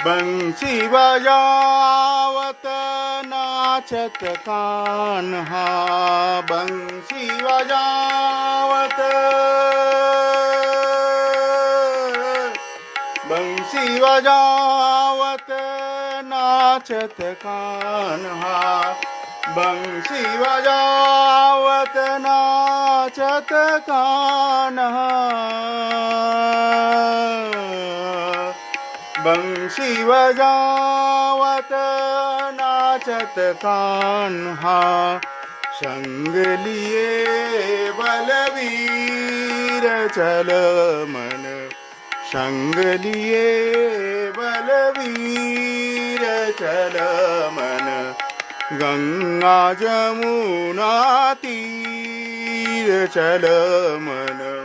बंसी बजावत नाचत कान्हा, बंसी बजावत, बंसी बजावत नाचत कान्हा, बंसी बजावत नाचत कान्हा, बंसी बजावत नाचत कान्हा। संग लिए बलवीर चल मन, संग लिए बलवीर चल मन, गंगा जमुना तीर चल मन।